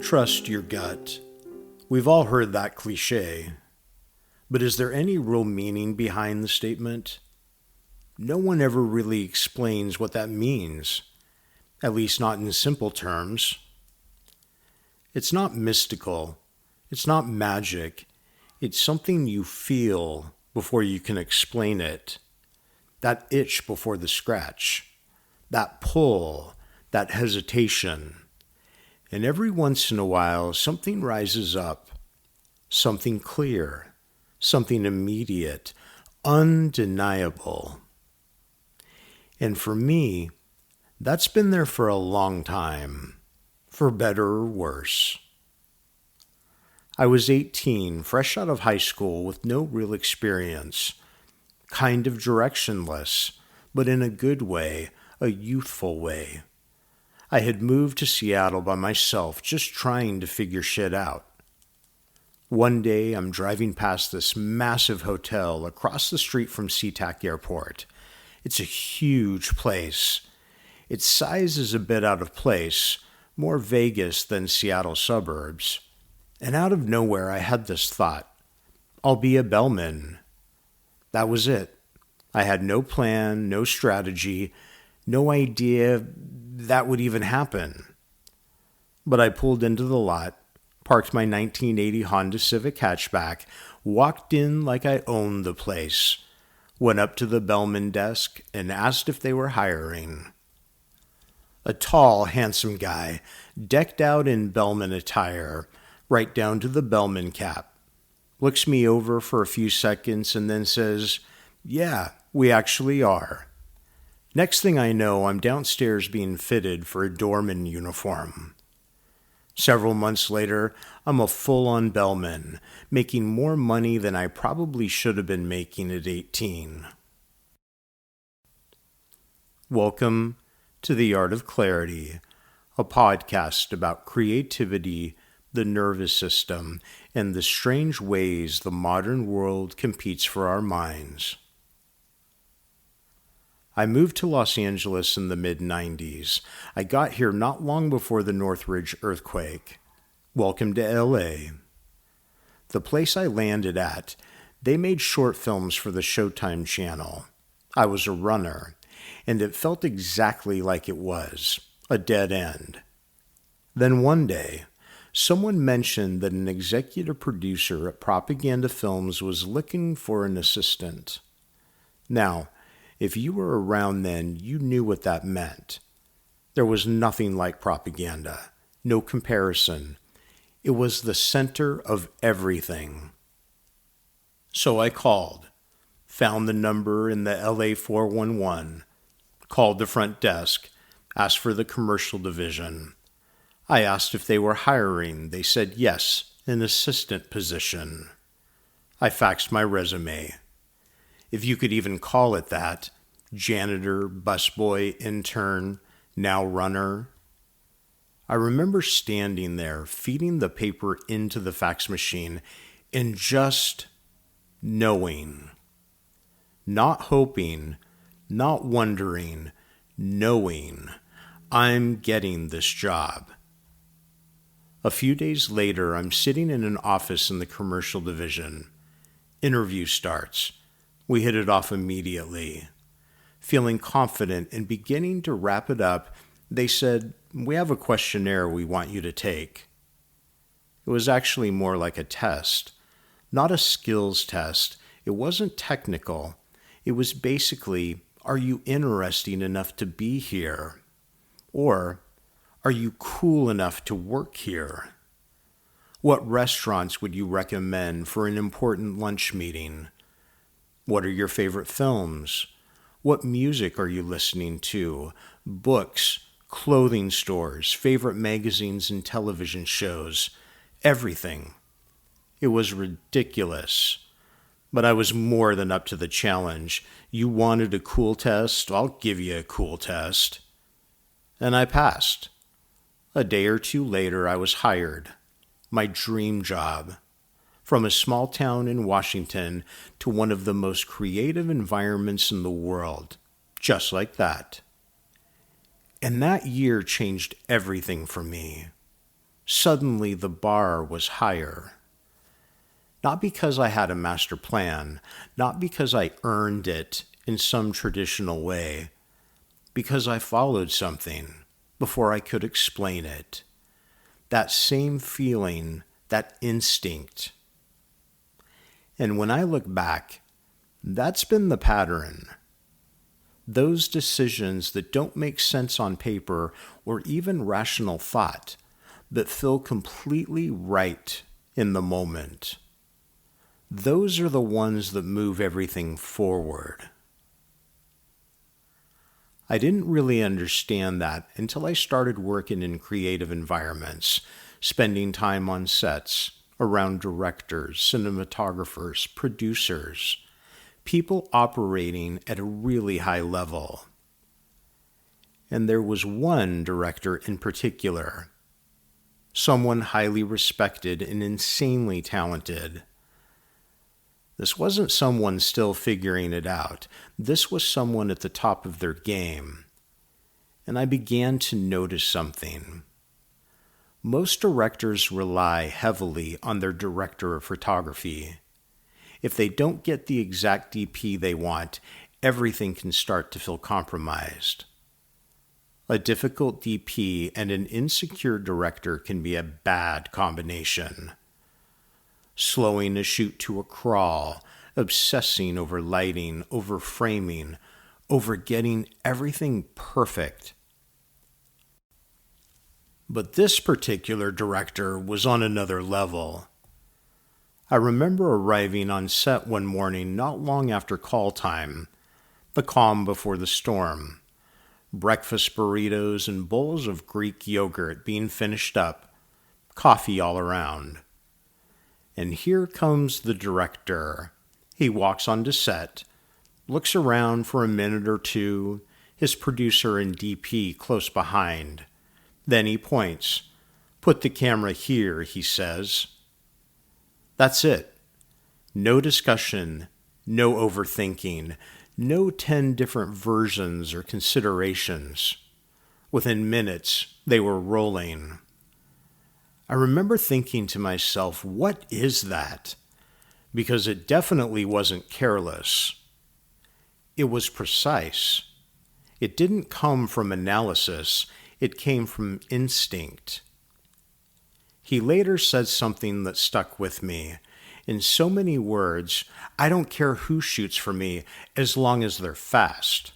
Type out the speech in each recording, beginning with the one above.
Trust your gut. We've all heard that cliche. But is there any real meaning behind the statement? No one ever really explains what that means, at least not in simple terms. It's not mystical. It's not magic. It's something you feel before you can explain it. That itch before the scratch. That pull. That hesitation. And every once in a while, something rises up. Something clear. Something immediate. Undeniable. And for me, that's been there for a long time. For better or worse. I was 18, fresh out of high school with no real experience. Kind of directionless, but in a good way, a youthful way. I had moved to Seattle by myself, just trying to figure shit out. One day, I'm driving past this massive hotel across the street from SeaTac Airport. It's a huge place. Its size is a bit out of place, more Vegas than Seattle suburbs. And out of nowhere, I had this thought. I'll be a bellman. That was it. I had no plan, no strategy, no idea that would even happen. But I pulled into the lot, parked my 1980 Honda Civic hatchback, walked in like I owned the place, went up to the bellman desk and asked if they were hiring. A tall, handsome guy, decked out in bellman attire, right down to the bellman cap, looks me over for a few seconds and then says, "Yeah, we actually are." Next thing I know, I'm downstairs being fitted for a doorman uniform. Several months later, I'm a full-on bellman, making more money than I probably should have been making at 18. Welcome to The Art of Clarity, a podcast about creativity, the nervous system, and the strange ways the modern world competes for our minds. I moved to Los Angeles in the mid-90s. I got here not long before the Northridge earthquake. Welcome to LA. The place I landed at, they made short films for the Showtime channel. I was a runner, and it felt exactly like it was, a dead end. Then one day, someone mentioned that an executive producer at Propaganda Films was looking for an assistant. Now, if you were around then, you knew what that meant. There was nothing like propaganda, no comparison. It was the center of everything. So I called, found the number in the LA 411, called the front desk, asked for the commercial division. I asked if they were hiring. They said yes, an assistant position. I faxed my resume. If you could even call it that, janitor, busboy, intern, now runner. I remember standing there, feeding the paper into the fax machine, and just knowing. Not hoping, not wondering, knowing I'm getting this job. A few days later, I'm sitting in an office in the commercial division. Interview starts. We hit it off immediately. Feeling confident and beginning to wrap it up, they said, "We have a questionnaire we want you to take." It was actually more like a test, not a skills test. It wasn't technical. It was basically, are you interesting enough to be here? Or, are you cool enough to work here? What restaurants would you recommend for an important lunch meeting? What are your favorite films? What music are you listening to? Books, clothing stores, favorite magazines and television shows, everything. It was ridiculous. But I was more than up to the challenge. You wanted a cool test? I'll give you a cool test. And I passed. A day or two later, I was hired. my dream job, from a small town in Washington to one of the most creative environments in the world, just like that. And that year changed everything for me. Suddenly the bar was higher. Not because I had a master plan, not because I earned it in some traditional way, because I followed something before I could explain it. That same feeling, that instinct. And when I look back, that's been the pattern. Those decisions that don't make sense on paper or even rational thought, that feel completely right in the moment. Those are the ones that move everything forward. I didn't really understand that until I started working in creative environments, spending time on sets, around directors, cinematographers, producers, people operating at a really high level. And there was one director in particular, someone highly respected and insanely talented. This wasn't someone still figuring it out. This was someone at the top of their game. And I began to notice something. Most directors rely heavily on their director of photography. If they don't get the exact DP they want, everything can start to feel compromised. A difficult DP and an insecure director can be a bad combination. Slowing a shoot to a crawl, obsessing over lighting, over framing, over getting everything perfect. But this particular director was on another level. I remember arriving on set one morning not long after call time, the calm before the storm, breakfast burritos and bowls of Greek yogurt being finished up, coffee all around. And here comes the director. He walks onto set, looks around for a minute or two, his producer and DP close behind. Then he points. "Put the camera here," he says. That's it. No discussion, no overthinking, no 10 different versions or considerations. Within minutes, they were rolling. I remember thinking to myself, what is that? Because it definitely wasn't careless. It was precise. It didn't come from analysis. It came from instinct. He later said something that stuck with me. In so many words, I don't care who shoots for me as long as they're fast.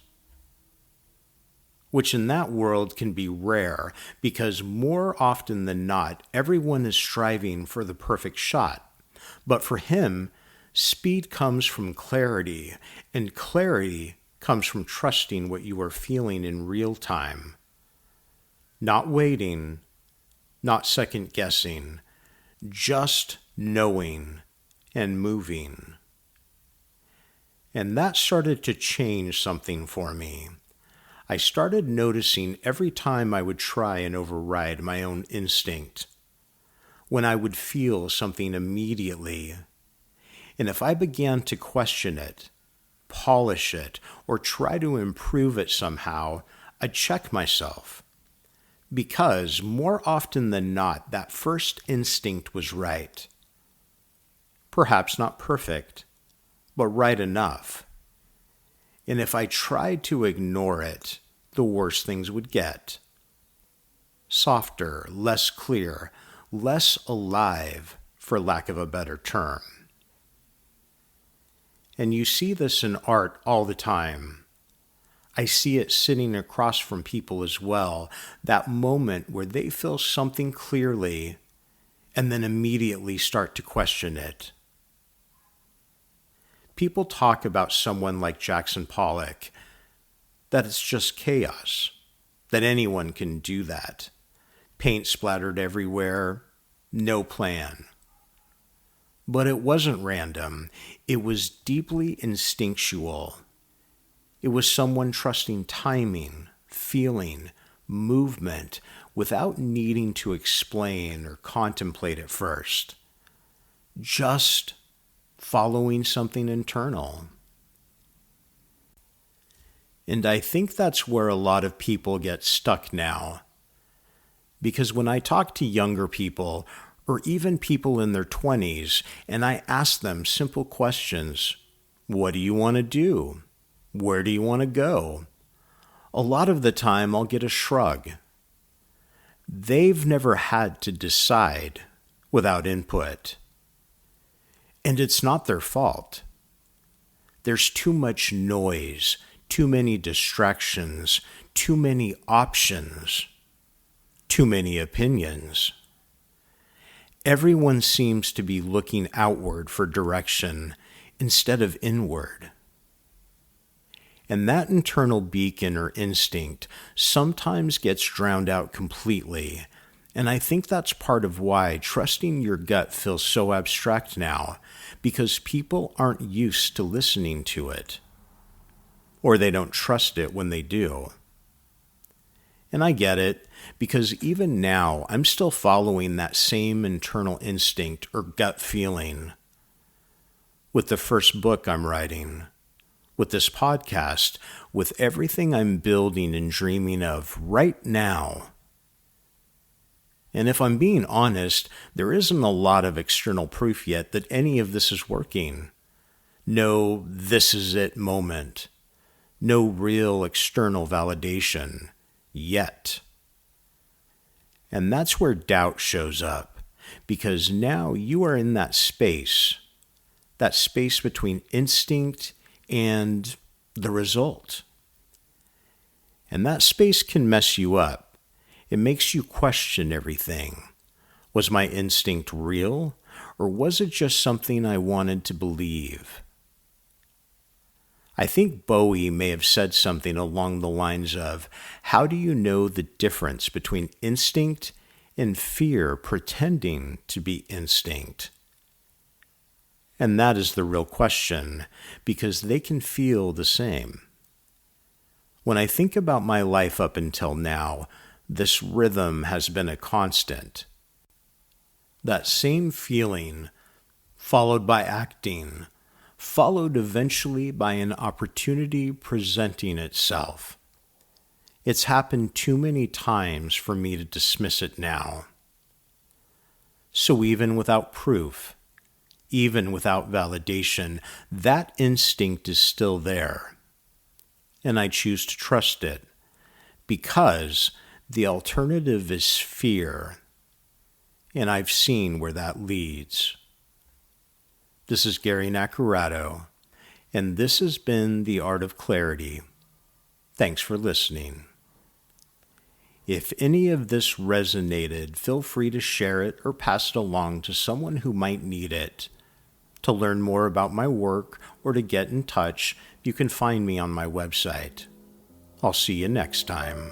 Which in that world can be rare because more often than not, everyone is striving for the perfect shot. But for him, speed comes from clarity, and clarity comes from trusting what you are feeling in real time. Not waiting, not second guessing, just knowing and moving. And that started to change something for me. I started noticing every time I would try and override my own instinct, when I would feel something immediately, and if I began to question it, polish it, or try to improve it somehow, I'd check myself. Because more often than not, that first instinct was right. Perhaps not perfect, but right enough. And if I tried to ignore it, the worse things would get. Softer, less clear, less alive, for lack of a better term. And you see this in art all the time. I see it sitting across from people as well, that moment where they feel something clearly and then immediately start to question it. People talk about someone like Jackson Pollock, that it's just chaos, that anyone can do that. Paint splattered everywhere, no plan. But it wasn't random. It was deeply instinctual. It was someone trusting timing, feeling, movement, without needing to explain or contemplate it first. Just following something internal. And I think that's where a lot of people get stuck now. Because when I talk to younger people, or even people in their 20s, and I ask them simple questions, what do you want to do? Where do you want to go? A lot of the time I'll get a shrug. They've never had to decide without input. And it's not their fault. There's too much noise, too many distractions, too many options, too many opinions. Everyone seems to be looking outward for direction instead of inward. And that internal beacon or instinct sometimes gets drowned out completely. And I think that's part of why trusting your gut feels so abstract now, because people aren't used to listening to it. Or they don't trust it when they do. And I get it, because even now I'm still following that same internal instinct or gut feeling. With the first book I'm writing, with this podcast, with everything I'm building and dreaming of right now. And if I'm being honest, there isn't a lot of external proof yet that any of this is working. No this is it moment. No real external validation yet. And that's where doubt shows up, because now you are in that space between instinct and the result. And that space can mess you up. It makes you question everything. Was my instinct real, or was it just something I wanted to believe? I think Bowie may have said something along the lines of, how do you know the difference between instinct and fear pretending to be instinct? And that is the real question, because they can feel the same. When I think about my life up until now, this rhythm has been a constant. That same feeling, followed by acting, followed eventually by an opportunity presenting itself. It's happened too many times for me to dismiss it now. So even without proof, even without validation, that instinct is still there. And I choose to trust it, because the alternative is fear, and I've seen where that leads. This is Gary Naccarato, and this has been The Art of Clarity. Thanks for listening. If any of this resonated, feel free to share it or pass it along to someone who might need it. To learn more about my work or to get in touch, you can find me on my website. I'll see you next time.